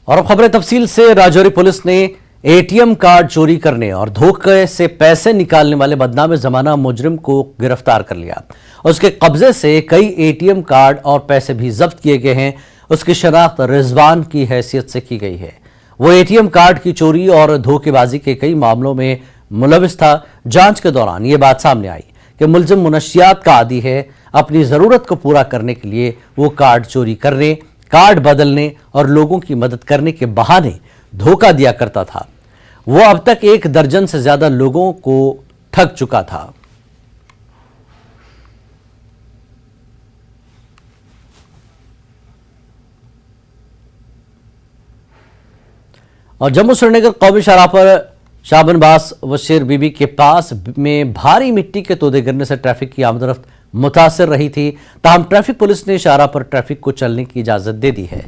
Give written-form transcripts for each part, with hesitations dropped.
और अब खबरें तफसील से। राजौरी पुलिस ने एटीएम कार्ड चोरी करने और धोखे से पैसे निकालने वाले बदनाम जमाना मुजरिम को गिरफ्तार कर लिया। उसके कब्जे से कई एटीएम कार्ड और पैसे भी जब्त किए गए हैं। उसकी शनाख्त रिजवान की हैसियत से की गई है। वो एटीएम कार्ड की चोरी और धोखेबाजी के कई मामलों में मुलविस था। जांच के दौरान ये बात सामने आई कि मुलजिम मुनशियात का आदी है। अपनी जरूरत को पूरा करने के लिए वो कार्ड चोरी करने, कार्ड बदलने और लोगों की मदद करने के बहाने धोखा दिया करता था। वो अब तक 1 दर्जन से ज्यादा लोगों को ठग चुका था। और जम्मू श्रीनगर कौमी शाहराह पर शाहबनबास वशीर बीबी के पास में भारी मिट्टी के तोदे गिरने से ट्रैफिक की आमदरफ्त मुतासिर रही थी। ताहम ट्रैफिक पुलिस ने शाहराह पर ट्रैफिक को चलने की इजाजत दे दी है।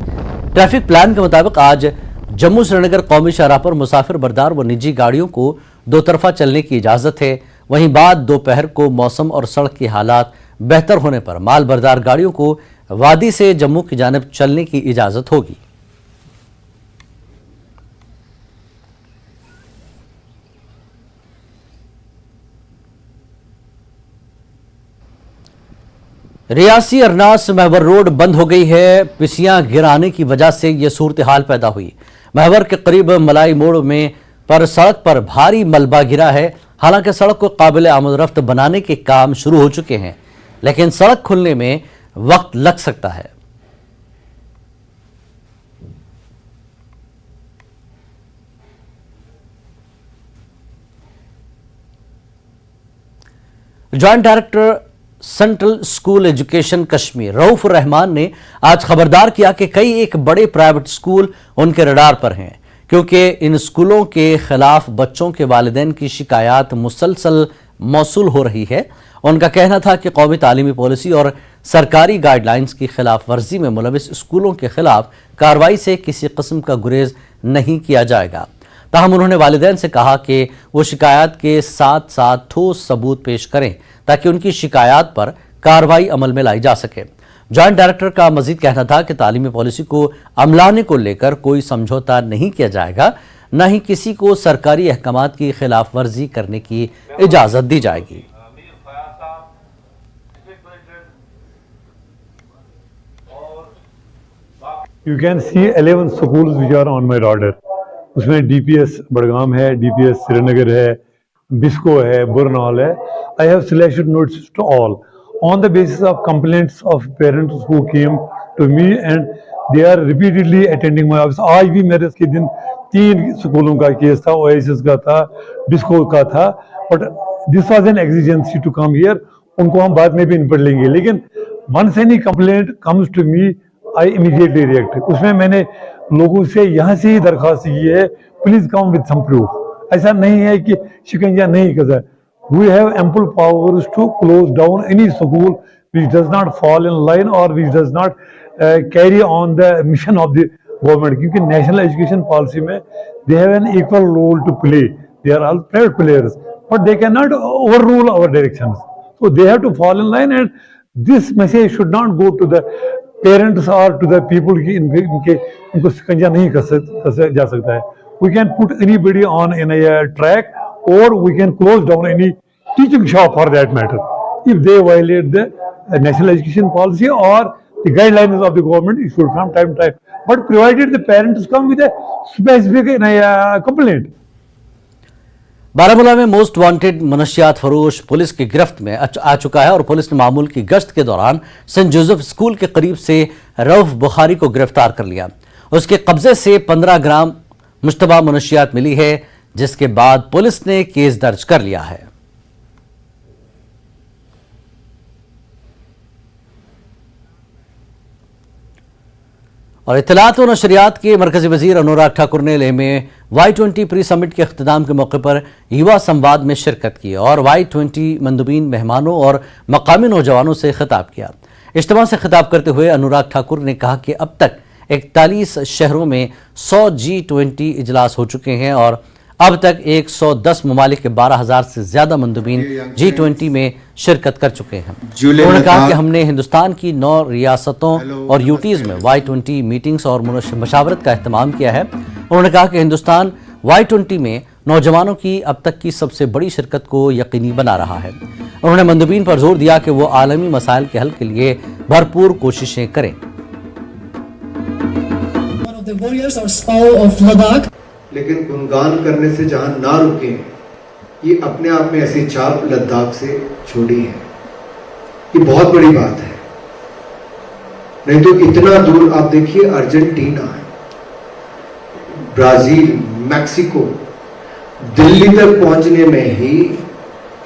ट्रैफिक प्लान के मुताबिक आज जम्मू श्रीनगर कौमी शाहराह पर मुसाफिर बरदार व निजी गाड़ियों को 2 तरफा चलने की इजाजत है। वहीं बाद दोपहर को मौसम और सड़क की हालात बेहतर होने पर माल बरदार गाड़ियों को वादी से जम्मू की जानिब चलने की इजाजत होगी। रियासी अरनास महवर रोड बंद हो गई है। पिसियां गिराने की वजह से यह सूरत हाल पैदा हुई। महवर के करीब मलाई मोड़ में पर सड़क पर भारी मलबा गिरा है। हालांकि सड़क को काबिल आमदरफ्त बनाने के काम शुरू हो चुके हैं, लेकिन सड़क खुलने में वक्त लग सकता है। Joint director central school education Kashmir Rauf Rahman ने आज खबरदार किया कि कई एक बड़े प्राइवेट स्कूल उनके रडार पर हैं, क्योंकि इन स्कूलों के खिलाफ बच्चों के वालिदैन की शिकायत मुसलसल मौसूल हो रही है। उनका कहना था कि कौमी तालीमी पॉलिसी और सरकारी गाइडलाइंस की खिलाफ वर्जी में मुलविस स्कूलों के खिलाफ कार्रवाई से किसी किस्म का गुरेज नहीं किया जाएगा। ताहम उन्होंने वालिदैन से कहा कि वो शिकायत के साथ साथ ठोस सबूत पेश करें ताकि उनकी शिकायत पर कार्रवाई अमल में लाई जा सके। जॉइंट डायरेक्टर का मजीद कहना था कि तालीमी पॉलिसी को अमलाने को लेकर कोई समझौता नहीं किया जाएगा, न ही किसी को सरकारी अहकामात की खिलाफ वर्जी करने की इजाजत दी जाएगी। You can see 11 schools which are on my radar. उसमें DPS बड़गाम है, DPS श्रीनगर है, बिस्को है, बुरनॉल है. I have selected notes to all on the basis of complaints of parents who came to me and they are repeatedly attending my office. आज भी मेरे इसके दिन 3 स्कूलों का केस था, ओएसिस का था, बिस्को का था, but this was an exigency to come here. उनको हम बाद में भी निपट लेंगे, लेकिन once any complaint comes to me, I immediately react. उसमें मैंने लोगों से यहाँ से ही दरख्वास्त की है, please come with some proof. ऐसा नहीं है कि शिकंजा नहीं कर। We have ample powers to close down any school which does not fall in line or which does not carry on the mission of the government. क्योंकि national education policy में they have an equal role to play. They are all private players, but they cannot overrule our directions. So they have to fall in line, and this message should not go to the parents or to the people कि उनको शिकंजा नहीं कर जा सकता है. We can put anybody on in a track, or we can close down any teaching shop for that matter if they violate the national education policy or the guidelines of the government issued from time to time, but provided the parents come with a specific complaint. Baramulla में most wanted मनशियात फरोश police की गिरफ्त में आ चुका है और police ने मामूल की गश्त के दौरान सेंट जोसेफ स्कूल के करीब से रऊफ बुखारी को गिरफ्तार कर लिया। उसके कब्जे से 15 ग्राम मुश्तबा मनशियात मिली है, जिसके बाद पुलिस ने केस दर्ज कर लिया है। और इत्तलात व नशरियात के मरकजी वजीर अनुराग ठाकुर ने लेह में Y20 प्री समिट के अख्तिताम के मौके पर युवा संवाद में शिरकत की और Y20 मंदुबीन मेहमानों और मकामी नौजवानों से खिताब किया। इज्तिमा से खिताब करते हुए अनुराग ठाकुर ने कहा कि अब तक 41 शहरों में 100 G20 इजलास हो चुके हैं और अब तक 110 ममालिक के 12,000 से ज्यादा मंदुबीन G20 में शिरकत कर चुके हैं। उन्होंने कहा कि हमने हिंदुस्तान की 9 रियासतों और यूटीज में Y20 मीटिंग्स और मशावरत का एहतमाम किया है। उन्होंने कहा कि हिंदुस्तान Y20 में नौजवानों की अब तक की सबसे बड़ी शिरकत को यकीनी बना रहा है। उन्होंने मंदुबीन पर जोर दिया कि वो आलमी मसाइल के हल के लिए भरपूर कोशिशें करें। लेकिन गुणगान करने से जहां ना रुके, ये अपने आप में ऐसी छाप लद्दाख से छोड़ी है। ये बहुत बड़ी बात है। नहीं तो इतना दूर आप देखिए, अर्जेंटीना, ब्राजील, मैक्सिको, दिल्ली तक पहुंचने में ही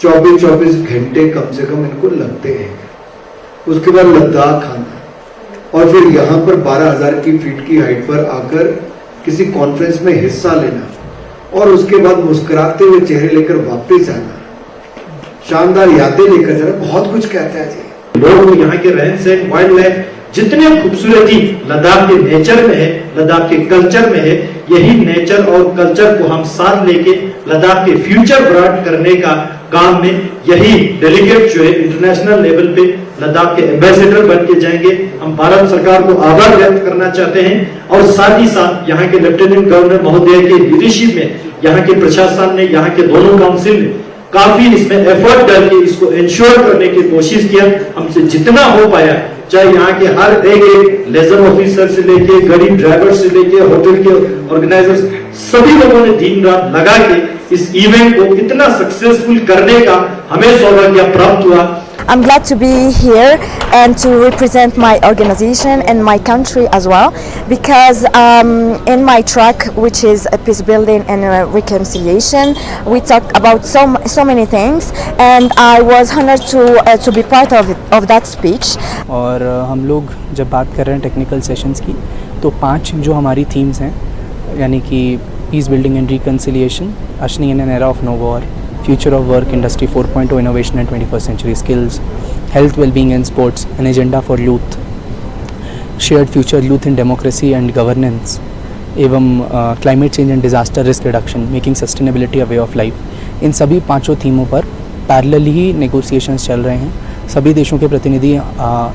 24-24 घंटे कम से कम इनको लगते हैं। उसके बाद लद्दाख आना और फिर यहां पर 12,000 की फीट की हाइट पर आकर किसी कॉन्फ्रेंस में हिस्सा लेना और उसके बाद मुस्कुराते हुए चेहरे लेकर वापस आना, शानदार यादें लेकर जाना, बहुत कुछ कहता है जी। लोग यहाँ के रहन सहन, वाइल्ड लाइफ, जितने खूबसूरती लद्दाख के नेचर में है, लद्दाख के कल्चर में है, यही नेचर और कल्चर को हम साथ लेके लद्दाख के फ्यूचर ब्राइट करने का काम में यही डेलीगेट जो है इंटरनेशनल लेवल पे लद्दाख के एम्बेसडर बन के जाएंगे। हम भारत सरकार को आभार व्यक्त करना चाहते हैं और साथ ही साथ यहाँ के लेफ्टिनेंट गवर्नर महोदय के लीडरशिप में, यहाँ के प्रशासन ने, यहाँ के दोनों काउंसिल ने काफी इसमें एफर्ट करके इसको इंश्योर करने की कोशिश किया। हमसे जितना हो पाया, चाहे यहाँ के हर एक लेजर ऑफिसर से लेके, गाड़ी ड्राइवर से लेके, होटल के ऑर्गेनाइजर्स, सभी लोगों ने दिन रात लगा के इस इवेंट को इतना सक्सेसफुल करने का हमें सौभाग्य प्राप्त हुआ। I'm glad to be here and to represent my organization and my country as well, because in my track, which is a peace building and reconciliation, we talk about so many things, and I was honored to be part of that speech. और हम लोग जब बात कर रहे हैं technical sessions की, तो 5 जो हमारी थीम्स हैं, यानी कि peace building and reconciliation, ushering in an era of no war, Future of Work, Industry 4.0, Innovation and 21st Century Skills, Health, Wellbeing and Sports, an Agenda for Youth, Shared Future, Youth in Democracy and Governance, एवं Climate Change and Disaster Risk Reduction, Making Sustainability a Way of Life। इन सभी 5 थीमों पर parallel ही negotiations चल रहे हैं। सभी देशों के प्रतिनिधि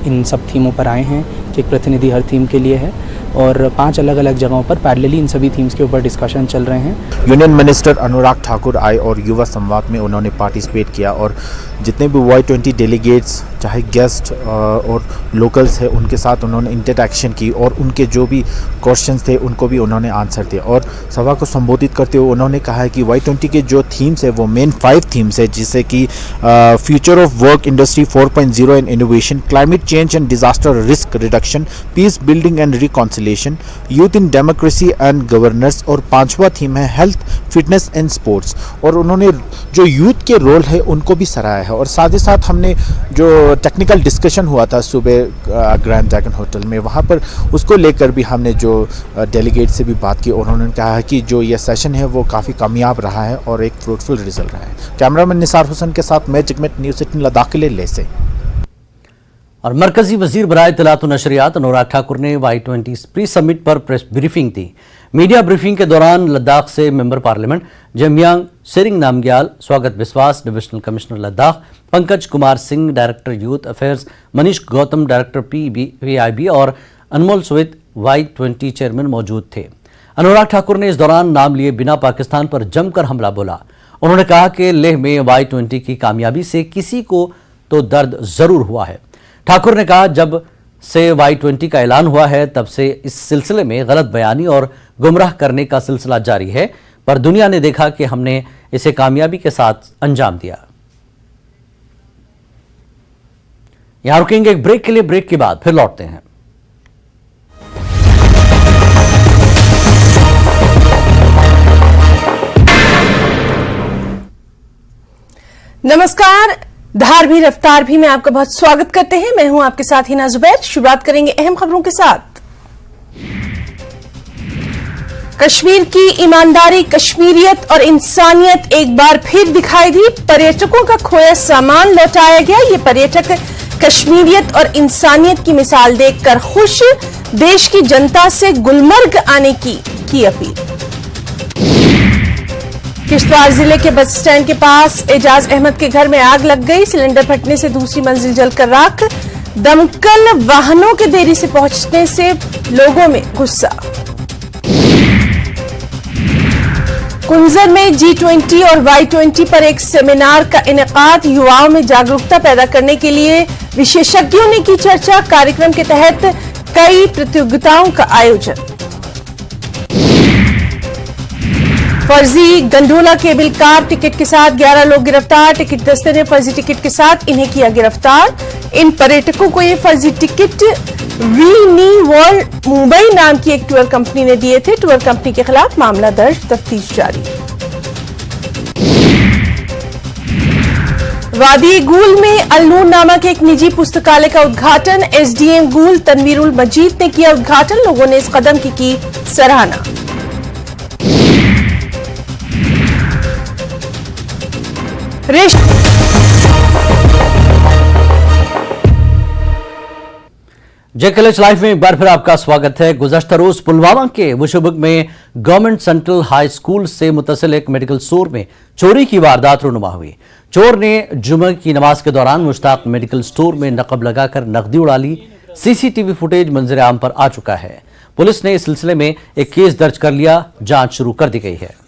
इन सब थीमों पर आए हैं, एक प्रतिनिधि हर थीम के लिए है, और 5 अलग अलग जगहों पर पैरेलली इन सभी थीम्स के ऊपर डिस्कशन चल रहे हैं। यूनियन मिनिस्टर अनुराग ठाकुर आए और युवा संवाद में उन्होंने पार्टिसिपेट किया, और जितने भी Y20 डेलीगेट्स, चाहे गेस्ट और लोकल्स हैं, उनके साथ उन्होंने इंटरैक्शन की और उनके जो भी क्वेश्चंस थे उनको भी उन्होंने आंसर दिए। और सभा को संबोधित करते हुए उन्होंने कहा है कि Y20 के जो थीम्स है वो मेन 5 थीम्स है, जिससे कि future of work, industry 4.0 and innovation, climate change and disaster risk reduction, piece building and reconciliation, youth in democracy and governance, और 5वां थीम है हेल्थ, फिटनेस एंड स्पोर्ट्स। और उन्होंने जो यूथ के रोल है उनको भी सराहा है। और साथ ही साथ हमने जो टेक्निकल डिस्कशन हुआ था सुबह ग्रैंड ड्रैगन होटल में, वहाँ पर उसको लेकर भी हमने जो डेलीगेट से भी बात की, और उन्होंने कहा है कि जो ये सेशन है वो काफ़ी कामयाब रहा है और एक फ्रूटफुल रिजल्ट रहा है। कैमरामैन निसार हुसैन के साथ मैं जिगमेट, न्यूज़ 18 लद्दाख के लिए ले से। और मरकजी वजीर बराए इत्तलात व नशरियात अनुराग ठाकुर ने Y20 प्री समिट पर प्रेस ब्रीफिंग दी। मीडिया ब्रीफिंग के दौरान लद्दाख से मेंबर पार्लियामेंट जमयांग सेरिंग नामग्याल, स्वागत विश्वास divisional commissioner Ladakh, Pankaj Kumar Singh director youth affairs, Manish Gautam director PIB और अनमोल स्वित Y20 चेयरमैन मौजूद थे। अनुराग ठाकुर ने इस दौरान नाम लिए बिना पाकिस्तान पर जमकर हमला बोला। उन्होंने कहा कि लेह में Y20 की कामयाबी से किसी को तो दर्द जरूर हुआ है। ठाकुर ने कहा, जब से Y20 का ऐलान हुआ है तब से इस सिलसिले में गलत बयानी और गुमराह करने का सिलसिला जारी है, पर दुनिया ने देखा कि हमने इसे कामयाबी के साथ अंजाम दिया। यहां रुकेंगे एक ब्रेक के लिए, ब्रेक के बाद फिर लौटते हैं। नमस्कार, धार भी रफ्तार भी में आपका बहुत स्वागत करते हैं। मैं हूं आपके साथ हिना जुबैर। शुरुआत करेंगे अहम खबरों के साथ। कश्मीर की ईमानदारी, कश्मीरियत और इंसानियत एक बार फिर दिखाई दी। पर्यटकों का खोया सामान लौटाया गया। ये पर्यटक कश्मीरियत और इंसानियत की मिसाल देखकर खुश। देश की जनता से गुलमर्ग आने की अपील। किश्तवाड़ जिले के बस स्टैंड के पास एजाज अहमद के घर में आग लग गई। सिलेंडर फटने से दूसरी मंजिल जलकर राख। दमकल वाहनों के देरी से पहुंचने से लोगों में गुस्सा। कुंजर में G20 और Y20 पर एक सेमिनार का इनेकाद। युवाओं में जागरूकता पैदा करने के लिए विशेषज्ञों ने की चर्चा। कार्यक्रम के तहत कई प्रतियोगिताओं का आयोजन। फर्जी गंडोला केबल कार टिकट के साथ 11 लोग गिरफ्तार। टिकट दस्ते ने फर्जी टिकट के साथ इन्हें किया गिरफ्तार। इन पर्यटकों को ये फर्जी टिकट वीनी वर्ल्ड मुंबई नाम की एक टूर कंपनी ने दिए थे। टूर कंपनी के खिलाफ मामला दर्ज, तफ्तीश जारी। वादी गूल में अलनूर नामक एक निजी पुस्तकालय का उद्घाटन। एसडीएम गूल तनवीरुल मजीद ने किया उद्घाटन। लोगों ने इस कदम की सराहना। JKLH लाइव में एक बार फिर आपका स्वागत है। गुज़श्ता रोज पुलवामा के मुशबक में गवर्नमेंट सेंट्रल हाई स्कूल से मुत्तसिल एक मेडिकल स्टोर में चोरी की वारदात रुनुमा हुई। चोर ने जुमे की नमाज के दौरान मुश्ताक मेडिकल स्टोर में नकब लगाकर नकदी उड़ा ली। सीसीटीवी फुटेज मंजर आम पर आ चुका है। पुलिस ने इस सिलसिले में एक केस दर्ज कर लिया। जांच शुरू कर दी गई है।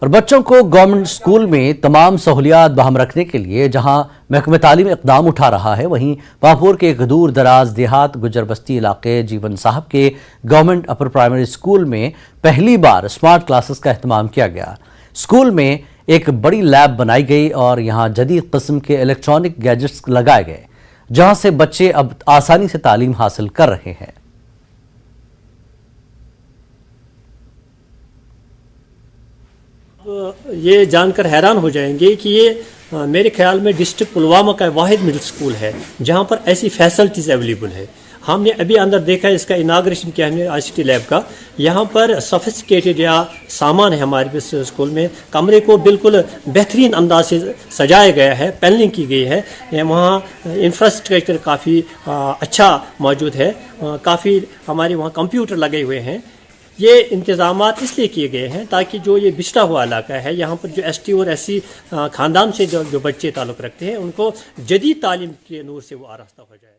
और बच्चों को गवर्नमेंट स्कूल में तमाम सहूलियात बहाल रखने के लिए जहां महकमे तालीम इकदाम उठा रहा है, वहीं पापुर के एक दूर दराज देहात गुजर बस्ती इलाके जीवन साहब के गवर्नमेंट अपर प्राइमरी स्कूल में पहली बार स्मार्ट क्लासेस का एहतमाम किया गया। स्कूल में एक बड़ी लैब बनाई गई और यहां जदीद किस्म के इलेक्ट्रॉनिक गैजेट्स लगाए गए, जहां से बच्चे अब आसानी से तालीम हासिल कर रहे हैं। ये जानकर हैरान हो जाएंगे कि ये मेरे ख्याल में डिस्ट्रिक्ट पुलवामा का वाहिद मिडिल स्कूल है जहाँ पर ऐसी फैसिलिटीज़ अवेलेबल है। हमने अभी अंदर देखा है, इसका इनाग्रेशन किया हमने ICT लैब का। यहाँ पर सोफिस्टिकेटेड या सामान है हमारे इस स्कूल में। कमरे को बिल्कुल बेहतरीन अंदाज से सजाया गया है, पैनलिंग की गई है। वहाँ इंफ्रास्ट्रक्चर काफ़ी अच्छा मौजूद है। काफ़ी हमारे वहाँ कंप्यूटर लगे हुए हैं। ये इंतज़ामात इसलिए किए गए हैं ताकि जो ये बिछड़ा हुआ इलाका है, यहाँ पर जो ST और SC ख़ानदान से जो बच्चे ताल्लुक़ रखते हैं, उनको जदीद तालीम के नूर से वो आरास्ता हो जाए।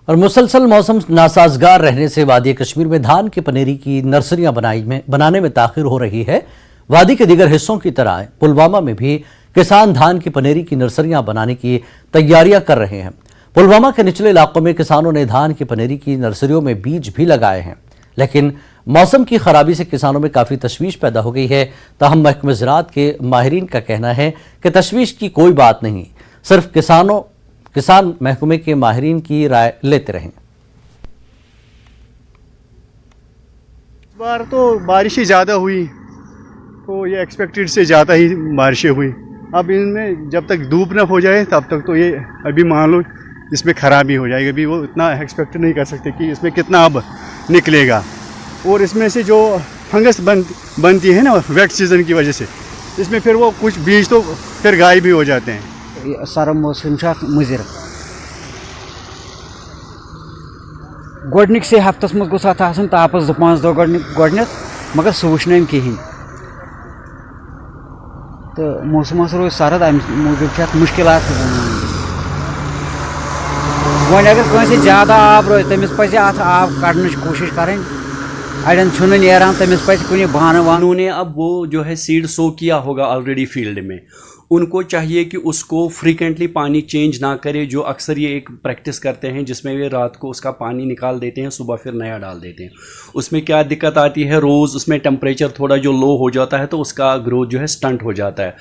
और मुसलसल मौसम नासाजगार रहने से वादी कश्मीर में धान की पनेरी की नर्सरियां बनाने में ताखिर हो रही है। वादी के दीगर हिस्सों की तरह पुलवामा में भी किसान धान की पनेरी की नर्सरियां बनाने की तैयारियां कर रहे हैं। पुलवामा के निचले इलाकों में किसानों ने धान की पनेरी की नर्सरियों में बीज भी लगाए हैं, लेकिन मौसम की खराबी से किसानों में काफ़ी तशवीश पैदा हो गई है। ताहम महकमे ज़राअत के माहिरीन का कहना है कि तशवीश की कोई बात नहीं, सिर्फ किसान महकमे के माहिरीन की राय लेते रहें। इस बार तो बारिशें ज़्यादा हुई, तो ये एक्सपेक्टेड से ज़्यादा ही बारिशें हुई। अब इनमें जब तक धूप न हो जाए तब तक तो ये अभी मान लो इसमें ख़राबी हो जाएगी। अभी वो इतना एक्सपेक्ट नहीं कर सकते कि इसमें कितना अब निकलेगा। और इसमें से जो फंगस बनती है ना वेट सीज़न की वजह से, इसमें फिर वो कुछ बीज तो फिर गायब भी हो जाते हैं। सारा मौसम मुजिर गोडनिक से हफ्तस मज गोस आसन तापस 2-5 दो गोडनिक, मगर सह वुच कहें। तो मौसम रोज सरद, अम मूजूब मुश्किल। वह अगर कंसे ज़्यादा आब रोज तमिस पज आब कड़न कोशिश करें। अड़न छुन नेरान तमिस पज कुछ बहाना उन्होंने अब वो जो है सीड सो किया होगा ऑलरेडी फील्ड में, उनको चाहिए कि उसको फ्रीक्वेंटली पानी चेंज ना करे। जो अक्सर ये एक प्रैक्टिस करते हैं जिसमें वे रात को उसका पानी निकाल देते हैं, सुबह फिर नया डाल देते हैं। उसमें क्या दिक्कत आती है, रोज़ उसमें टेम्परेचर थोड़ा जो लो हो जाता है तो उसका ग्रोथ जो है स्टंट हो जाता है।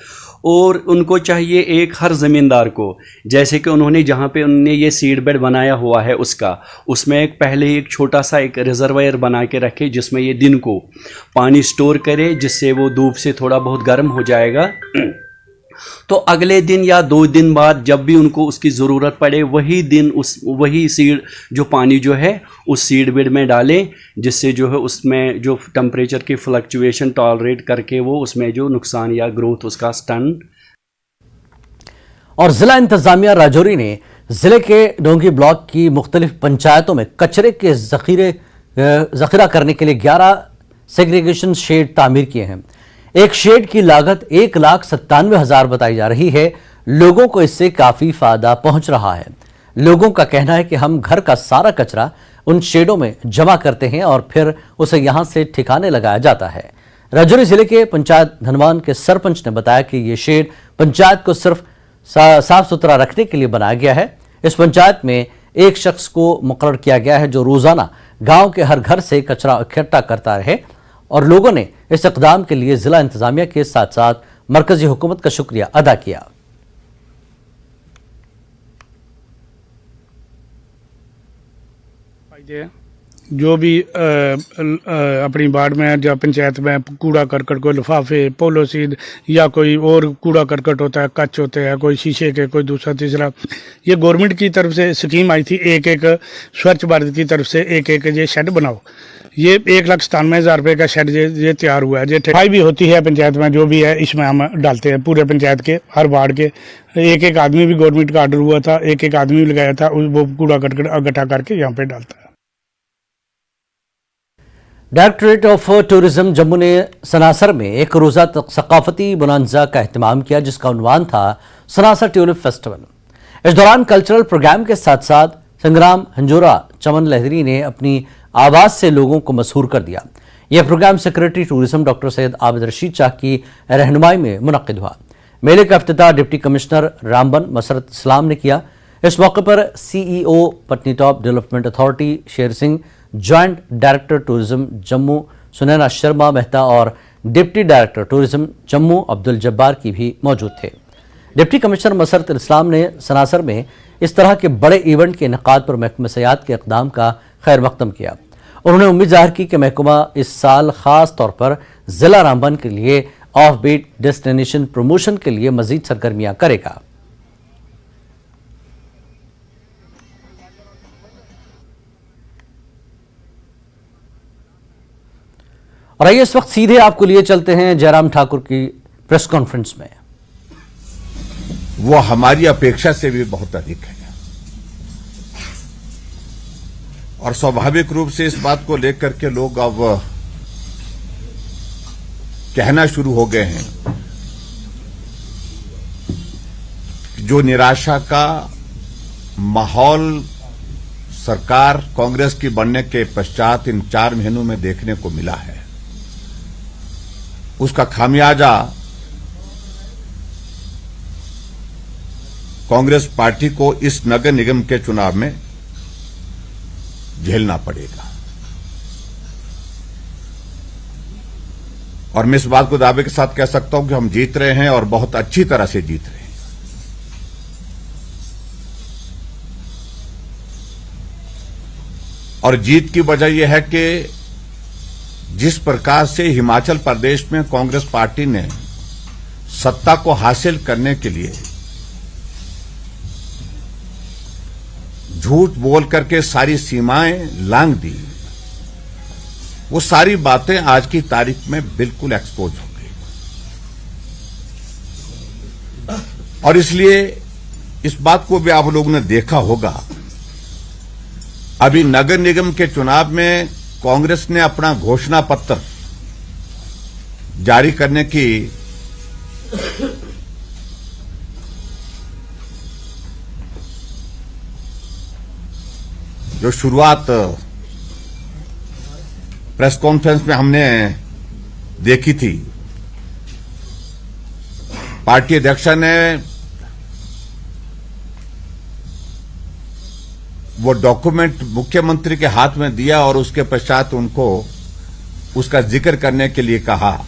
और उनको चाहिए एक हर ज़मींदार को, जैसे कि उन्होंने जहाँ पे उन्होंने ये सीड बेड बनाया हुआ है उसमें एक पहले एक छोटा सा एक रिजर्वायर बना के रखे जिसमें ये दिन को पानी स्टोर करे, जिससे वो धूप से थोड़ा बहुत गर्म हो जाएगा। तो अगले दिन या 2 दिन बाद जब भी उनको उसकी ज़रूरत पड़े वही सीड जो पानी जो है उस सीड बेड में डालें, जिससे जो है उसमें जो टेम्परेचर की फ्लक्चुएशन टॉलरेट करके वो उसमें जो नुकसान या ग्रोथ उसका स्टंट। और जिला इंतजामिया राजौरी ने जिले के डोंगी ब्लॉक की मुख्तलिफ पंचायतों में कचरे के जखीरा करने के लिए 11 सेग्रीगेशन शेड तामीर किए हैं। एक शेड की लागत 1,97,000 बताई जा रही है। लोगों को इससे काफी फायदा पहुंच रहा है। लोगों का कहना है कि हम घर का सारा कचरा उन शेडों में जमा करते हैं और फिर उसे यहां से ठिकाने लगाया जाता है। राजौरी जिले के पंचायत धनवान के सरपंच ने बताया कि ये शेड पंचायत को सिर्फ साफ सुथरा रखने के लिए बनाया गया है। इस पंचायत में एक शख्स को मुकर्रर किया गया है जो रोजाना गांव के हर घर से कचरा इकट्ठा करता रहे और लोगों ने इस इक़दाम के लिए जिला इंतजामिया के साथ साथ मरकजी हुकूमत का शुक्रिया अदा किया। जो भी अपनी वार्ड में या पंचायत में कूड़ा करकट, कोई लिफाफे, पॉलीथीन या कोई और कूड़ा करकट होता है, कच होते हैं, कोई शीशे के, कोई दूसरा तीसरा, ये गवर्नमेंट की तरफ से स्कीम आई थी। एक स्वच्छ भारत की तरफ से एक ये शेड बनाओ। ये 1,97,000 रुपये का शेड ये तैयार हुआ है। ये सफाई भी होती है पंचायत में, जो भी है इसमें हम डालते हैं। पूरे पंचायत के हर वार्ड के एक आदमी भी गवर्नमेंट का ऑर्डर हुआ था, एक आदमी भी लगाया था, वो कूड़ा करकट इकट्ठा करके यहाँ पे डालता है। डायरेक्टरेट ऑफ टूरिज्म जम्मू ने सनासर में एक रोज़ा सकाफती बोनांजा का एहतमाम किया जिसका उन्वान था सनासर ट्यूलिप फेस्टिवल। इस दौरान कल्चरल प्रोग्राम के साथ साथ संग्राम हंजोरा चमन लहरी ने अपनी आवाज़ से लोगों को मशहूर कर दिया। यह programme secretary tourism doctor Syed Abid Rashid Shah की रहनुमाई में मुनक्किद हुआ। मेले का इफ्तिताह डिप्टी कमिश्नर रामबन मसरत इस्लाम ने किया। इस मौके पर CEO Patnitop development authority Sher Singh, joint director tourism Jammu Sunaina Sharma Mehta और deputy director tourism Jammu Abdul Jabbar की भी मौजूद थे। डिप्टी कमिश्नर मसरत इस्लाम ने सनासर में इस तरह के बड़े इवेंट के इनेकाद पर महकमा सयाहत के इक़दाम का खैर मकदम किया। उन्होंने उम्मीद जाहिर की कि महकमा इस साल खास तौर पर जिला रामबन के लिए ऑफ बीट डेस्टिनेशन प्रमोशन के लिए मजीद सरगर्मियां करेगा। और आइए इस वक्त सीधे आपको लिए चलते हैं जयराम ठाकुर की प्रेस कॉन्फ्रेंस में। वो हमारी अपेक्षा से भी बहुत अधिक है और स्वाभाविक रूप से इस बात को लेकर के लोग अब कहना शुरू हो गए हैं। जो निराशा का माहौल सरकार कांग्रेस की बनने के पश्चात इन 4 महीनों में देखने को मिला है, उसका खामियाजा कांग्रेस पार्टी को इस नगर निगम के चुनाव में झेलना पड़ेगा। और मैं इस बात को दावे के साथ कह सकता हूं कि हम जीत रहे हैं और बहुत अच्छी तरह से जीत रहे हैं। और जीत की वजह यह है कि जिस प्रकार से हिमाचल प्रदेश में कांग्रेस पार्टी ने सत्ता को हासिल करने के लिए झूठ बोल करके सारी सीमाएं लांघ दी, वो सारी बातें आज की तारीख में बिल्कुल एक्सपोज हो गई। और इसलिए इस बात को भी आप लोगों ने देखा होगा, अभी नगर निगम के चुनाव में कांग्रेस ने अपना घोषणा पत्र जारी करने की जो शुरुआत प्रेस कॉन्फ्रेंस में हमने देखी थी, पार्टी अध्यक्ष ने वो डॉक्यूमेंट मुख्यमंत्री के हाथ में दिया और उसके पश्चात उनको उसका जिक्र करने के लिए कहा,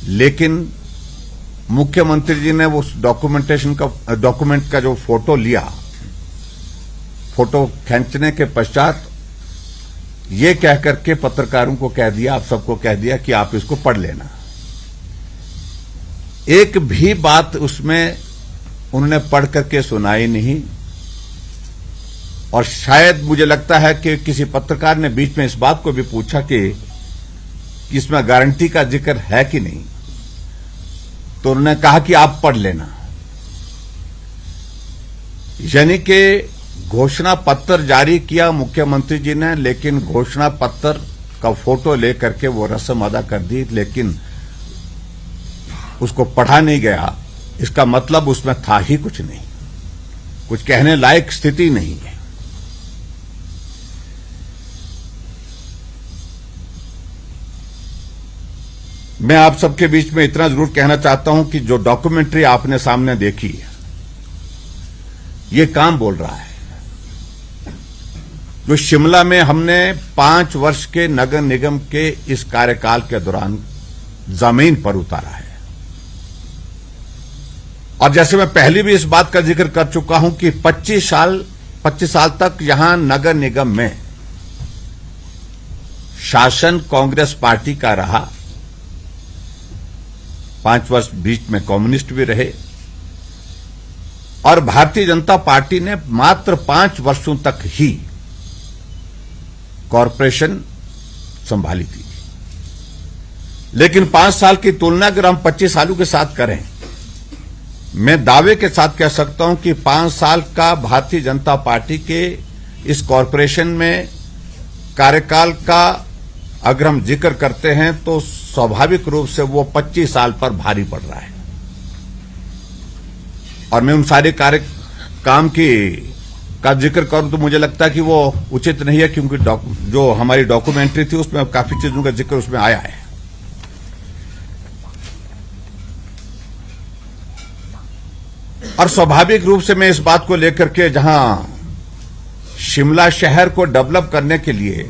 लेकिन मुख्यमंत्री जी ने उस डॉक्यूमेंट का जो फोटो लिया, फोटो खींचने के पश्चात ये कह करके पत्रकारों को कह दिया, आप सबको कह दिया कि आप इसको पढ़ लेना। एक भी बात उसमें उन्होंने पढ़ करके सुनाई नहीं। और शायद मुझे लगता है कि किसी पत्रकार ने बीच में इस बात को भी पूछा कि इसमें गारंटी का जिक्र है कि नहीं, तो उन्होंने कहा कि आप पढ़ लेना। यानी कि घोषणा पत्र जारी किया मुख्यमंत्री जी ने, लेकिन घोषणा पत्र का फोटो लेकर के वो रस्म अदा कर दी, लेकिन उसको पढ़ा नहीं गया। इसका मतलब उसमें था ही कुछ नहीं, कुछ कहने लायक स्थिति नहीं है। मैं आप सबके बीच में इतना जरूर कहना चाहता हूं कि जो डॉक्यूमेंट्री आपने सामने देखी है, ये काम बोल रहा है। जो शिमला में हमने 5 वर्ष के नगर निगम के इस कार्यकाल के दौरान जमीन पर उतारा है, और जैसे मैं पहले भी इस बात का जिक्र कर चुका हूं कि 25 साल तक यहां नगर निगम में शासन कांग्रेस पार्टी का रहा। 5 वर्ष बीच में कम्युनिस्ट भी रहे, और भारतीय जनता पार्टी ने मात्र 5 वर्षों तक ही कॉरपोरेशन संभाली थी। लेकिन 5 साल की तुलना अगर हम 25 सालों के साथ करें, मैं दावे के साथ कह सकता हूं कि 5 साल का भारतीय जनता पार्टी के इस कॉरपोरेशन में कार्यकाल का अगर हम जिक्र करते हैं तो स्वाभाविक रूप से वो 25 साल पर भारी पड़ रहा है। और मैं उन सारे काम का जिक्र करूं तो मुझे लगता है कि वो उचित नहीं है, क्योंकि जो हमारी डॉक्यूमेंट्री थी उसमें काफी चीजों का जिक्र उसमें आया है। और स्वाभाविक रूप से मैं इस बात को लेकर के, जहां शिमला शहर को डेवलप करने के लिए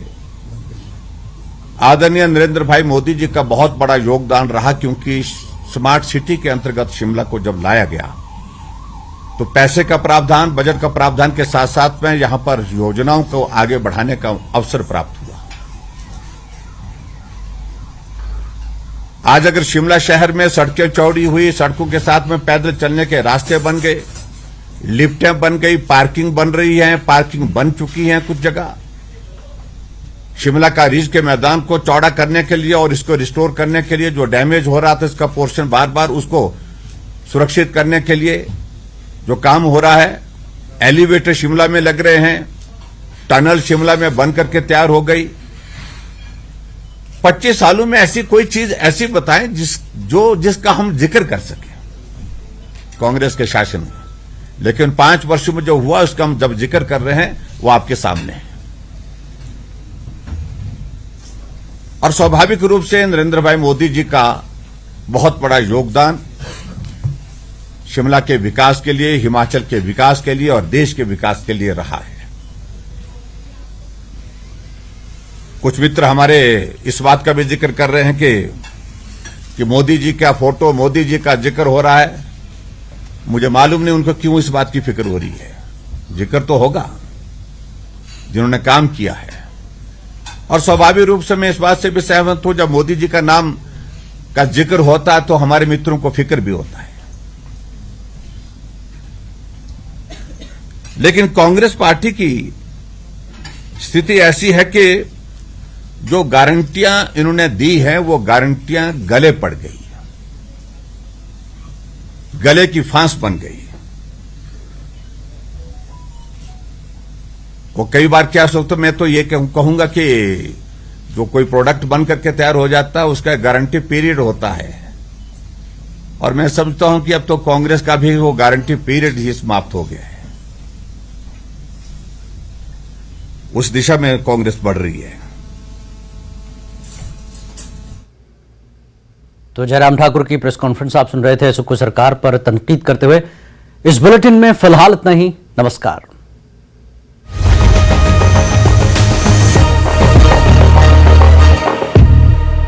आदरणीय नरेंद्र भाई मोदी जी का बहुत बड़ा योगदान रहा, क्योंकि स्मार्ट सिटी के अंतर्गत शिमला को जब लाया गया तो पैसे का प्रावधान, बजट का प्रावधान के साथ साथ में यहां पर योजनाओं को आगे बढ़ाने का अवसर प्राप्त हुआ। आज अगर शिमला शहर में सड़कें चौड़ी हुई, सड़कों के साथ में पैदल चलने के रास्ते बन गए, लिफ्टें बन गई, पार्किंग बन रही है, पार्किंग बन चुकी है कुछ जगह। शिमला का रिज के मैदान को चौड़ा करने के लिए और इसको रिस्टोर करने के लिए जो डैमेज हो रहा था इसका पोर्शन बार बार उसको सुरक्षित करने के लिए जो काम हो रहा है। एलिवेटर शिमला में लग रहे हैं, टनल शिमला में बन करके तैयार हो गई। 25 सालों में ऐसी कोई चीज ऐसी बताएं जिसका हम जिक्र कर सकें कांग्रेस के शासन में। लेकिन 5 वर्षों में जो हुआ उसका हम जब जिक्र कर रहे हैं वो आपके सामने है। और स्वाभाविक रूप से नरेंद्र भाई मोदी जी का बहुत बड़ा योगदान शिमला के विकास के लिए, हिमाचल के विकास के लिए और देश के विकास के लिए रहा है। कुछ मित्र हमारे इस बात का भी जिक्र कर रहे हैं कि मोदी जी का फोटो, मोदी जी का जिक्र हो रहा है। मुझे मालूम नहीं उनको क्यों इस बात की फिक्र हो रही है। जिक्र तो होगा जिन्होंने काम किया है। और स्वाभाविक रूप से मैं इस बात से भी सहमत हूं, जब मोदी जी का नाम का जिक्र होता है तो हमारे मित्रों को फिक्र भी होता है। लेकिन कांग्रेस पार्टी की स्थिति ऐसी है कि जो गारंटियां इन्होंने दी हैं वो गारंटियां गले पड़ गई, गले की फांस बन गई। वो कई बार क्या सोचते, मैं तो ये कहूंगा कि जो कोई प्रोडक्ट बन करके तैयार हो जाता है उसका गारंटी पीरियड होता है, और मैं समझता हूं कि अब तो कांग्रेस का भी वो गारंटी पीरियड ही समाप्त हो गया है। उस दिशा में कांग्रेस बढ़ रही है। तो जयराम ठाकुर की प्रेस कॉन्फ्रेंस आप सुन रहे थे। सुक्खू सरकार पर तनकीद करते हुए। इस बुलेटिन में फिलहाल इतना ही। नमस्कार।